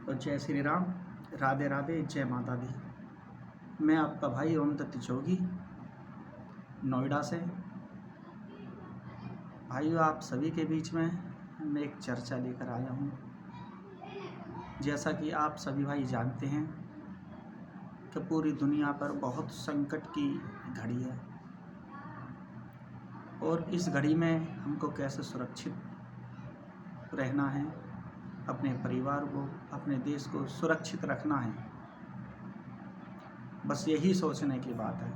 तो जय श्री राम, राधे राधे, जय माता दी। मैं आपका भाई ओम दत्त जोगी, नोएडा से। भाइयों, आप सभी के बीच में मैं एक चर्चा लेकर आया हूँ। जैसा कि आप सभी भाई जानते हैं कि पूरी दुनिया पर बहुत संकट की घड़ी है, और इस घड़ी में हमको कैसे सुरक्षित रहना है, अपने परिवार को, अपने देश को सुरक्षित रखना है, बस यही सोचने की बात है।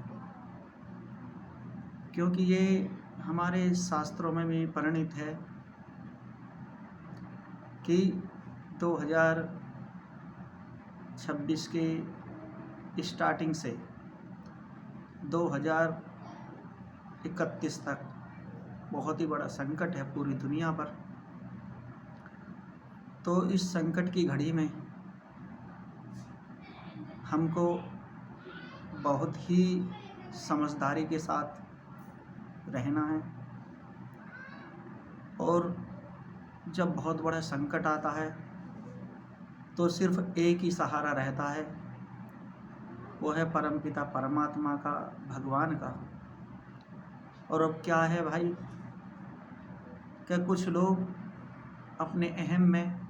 क्योंकि ये हमारे शास्त्रों में भी परिणित है कि 2026 के स्टार्टिंग से 2031 तक बहुत ही बड़ा संकट है पूरी दुनिया पर। तो इस संकट की घड़ी में हमको बहुत ही समझदारी के साथ रहना है, और जब बहुत बड़ा संकट आता है तो सिर्फ एक ही सहारा रहता है, वो है परमपिता परमात्मा का, भगवान का। और अब क्या है भाई कि कुछ लोग अपने अहम में,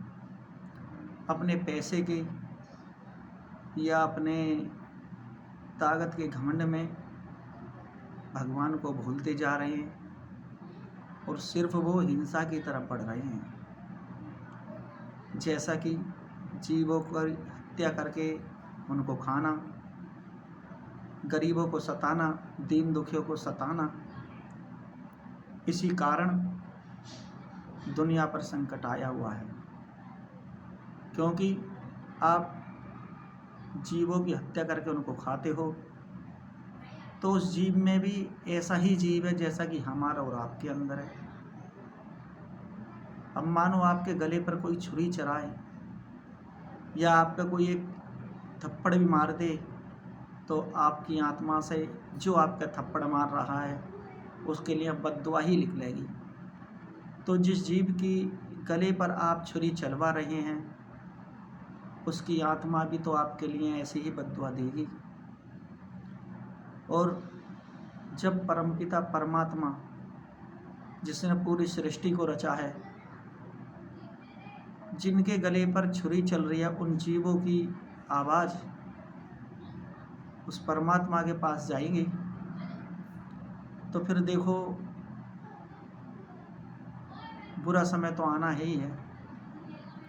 अपने पैसे के या अपने ताकत के घमंड में भगवान को भूलते जा रहे हैं, और सिर्फ वो हिंसा की तरफ बढ़ रहे हैं। जैसा कि जीवों को हत्या करके उनको खाना, गरीबों को सताना, दीन दुखियों को सताना। इसी कारण दुनिया पर संकट आया हुआ है, क्योंकि आप जीवों की हत्या करके उनको खाते हो, तो उस जीव में भी ऐसा ही जीव है जैसा कि हमारा और आपके अंदर है। अब मानो आपके गले पर कोई छुरी चलाए या आपका कोई एक थप्पड़ भी मार दे, तो आपकी आत्मा से जो आपका थप्पड़ मार रहा है उसके लिए बद्दुआ ही निकलेगी। तो जिस जीव की गले पर आप छुरी चलवा रहे हैं, उसकी आत्मा भी तो आपके लिए ऐसे ही बद्दुआ देगी। और जब परमपिता परमात्मा, जिसने पूरी सृष्टि को रचा है, जिनके गले पर छुरी चल रही है, उन जीवों की आवाज़ उस परमात्मा के पास जाएंगे, तो फिर देखो बुरा समय तो आना ही है।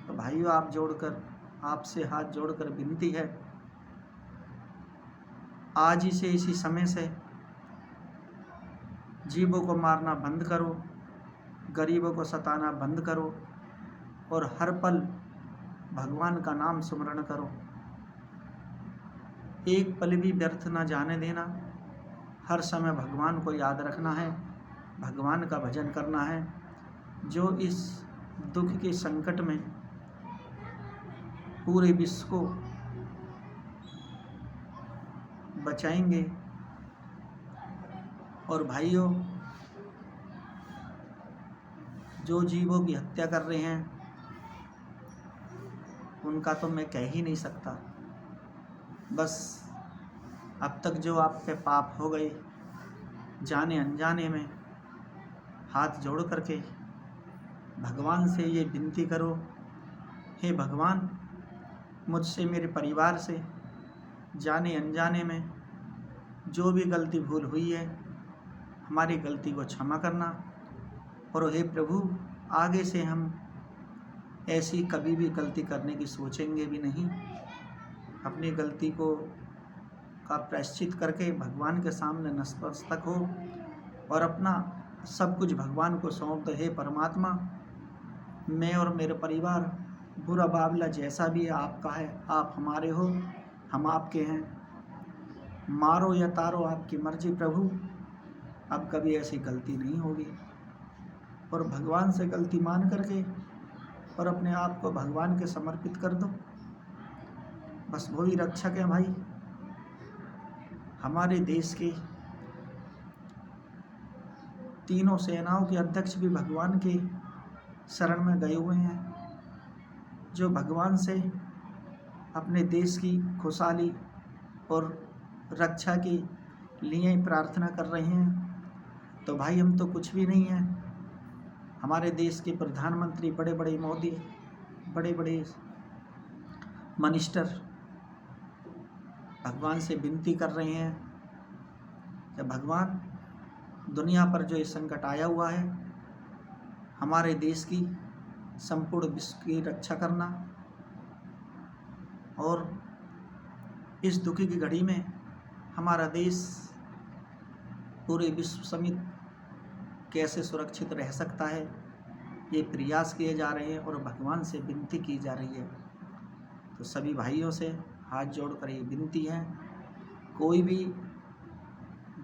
तो भाइयों, आपसे हाथ जोड़कर विनती है, आज ही से, इसी समय से जीवों को मारना बंद करो, गरीबों को सताना बंद करो, और हर पल भगवान का नाम स्मरण करो। एक पल भी व्यर्थ न जाने देना। हर समय भगवान को याद रखना है, भगवान का भजन करना है, जो इस दुख के संकट में पूरे विश्व को बचाएंगे। और भाइयों, जो जीवों की हत्या कर रहे हैं उनका तो मैं कह ही नहीं सकता। बस अब तक जो आप पे पाप हो गए जाने अनजाने में, हाथ जोड़ करके भगवान से ये विनती करो, हे भगवान, मुझसे, मेरे परिवार से जाने अनजाने में जो भी गलती भूल हुई है, हमारी गलती को क्षमा करना। और हे प्रभु, आगे से हम ऐसी कभी भी गलती करने की सोचेंगे भी नहीं। अपनी गलती को का प्रायश्चित करके भगवान के सामने नतमस्तक हो और अपना सब कुछ भगवान को सौंप दो। हे परमात्मा, मैं और मेरे परिवार, बुरा बाबला जैसा भी आपका है, आप हमारे हो, हम आपके हैं। मारो या तारो आपकी मर्जी प्रभु, अब कभी ऐसी गलती नहीं होगी। और भगवान से गलती मान करके और अपने आप को भगवान के समर्पित कर दो। बस वही रक्षक है भाई। हमारे देश के तीनों सेनाओं के अध्यक्ष भी भगवान के शरण में गए हुए हैं, जो भगवान से अपने देश की खुशहाली और रक्षा के लिए प्रार्थना कर रहे हैं, तो भाई हम तो कुछ भी नहीं हैं। हमारे देश के प्रधानमंत्री, बड़े बड़े मोदी, बड़े बड़े मिनिस्टर भगवान से विनती कर रहे हैं कि भगवान, दुनिया पर जो ये संकट आया हुआ है, हमारे देश की, संपूर्ण विश्व की रक्षा करना, और इस दुखी की घड़ी में हमारा देश पूरे विश्व समेत कैसे सुरक्षित रह सकता है, ये प्रयास किए जा रहे हैं और भगवान से विनती की जा रही है। तो सभी भाइयों से हाथ जोड़कर ये विनती है, कोई भी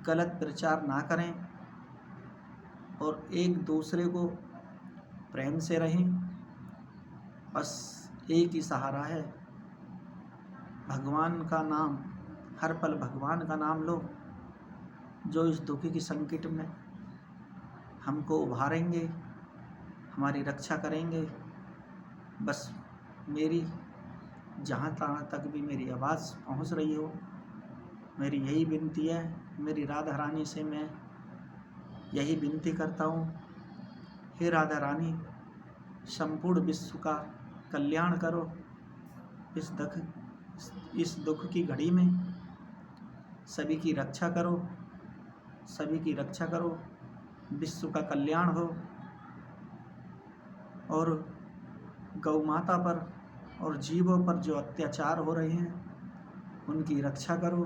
गलत प्रचार ना करें और एक दूसरे को प्रेम से रहें। बस एक ही सहारा है, भगवान का नाम, हर पल भगवान का नाम लो, जो इस दुखी की संकट में हमको उभारेंगे, हमारी रक्षा करेंगे। बस मेरी जहाँ तहाँ तक भी मेरी आवाज़ पहुँच रही हो, मेरी यही विनती है। मेरी राधा रानी से मैं यही विनती करता हूँ, हे राधा रानी, संपूर्ण विश्व का कल्याण करो। इस दुख की घड़ी में सभी की रक्षा करो, सभी की रक्षा करो, विश्व का कल्याण हो, और गौ माता पर और जीवों पर जो अत्याचार हो रहे हैं उनकी रक्षा करो।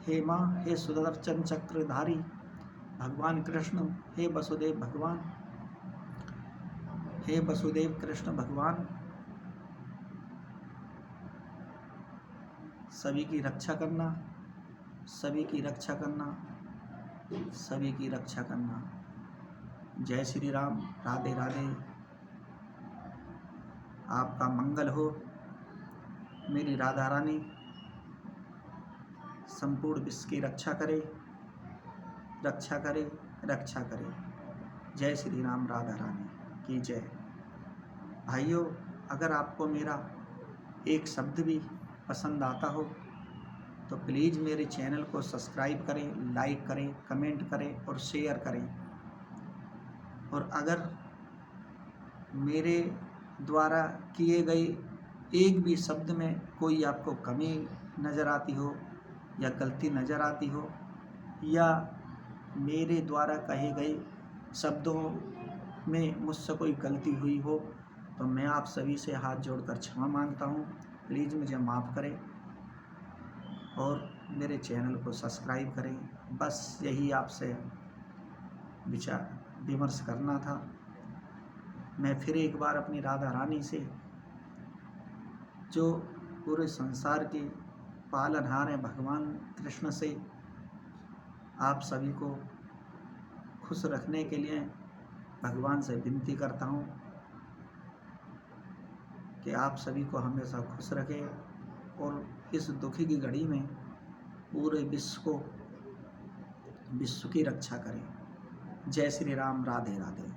हे माँ, हे सुदर्शन चक्रधारी भगवान कृष्ण, हे वसुदेव भगवान, हे वसुदेव कृष्ण भगवान, सभी की रक्षा करना, सभी की रक्षा करना, सभी की रक्षा करना। जय श्री राम, राधे राधे। आपका मंगल हो। मेरी राधा रानी संपूर्ण विश्व की रक्षा करे, रक्षा करे, रक्षा करे। जय श्री राम, राधा रानी की जय। भाइयों, अगर आपको मेरा एक शब्द भी पसंद आता हो तो प्लीज़ मेरे चैनल को सब्सक्राइब करें, लाइक करें, कमेंट करें और शेयर करें। और अगर मेरे द्वारा किए गए एक भी शब्द में कोई आपको कमी नज़र आती हो या गलती नज़र आती हो, या मेरे द्वारा कहे गए शब्दों में मुझसे कोई गलती हुई हो, तो मैं आप सभी से हाथ जोड़कर क्षमा मांगता हूँ। प्लीज़ मुझे माफ़ करें और मेरे चैनल को सब्सक्राइब करें। बस यही आपसे विचार विमर्श करना था। मैं फिर एक बार अपनी राधा रानी से, जो पूरे संसार के पालनहार हैं भगवान कृष्ण से, आप सभी को खुश रखने के लिए भगवान से विनती करता हूँ कि आप सभी को हमेशा खुश रखें और इस दुखी की घड़ी में पूरे विश्व की रक्षा करें। जय श्री राम, राधे राधे।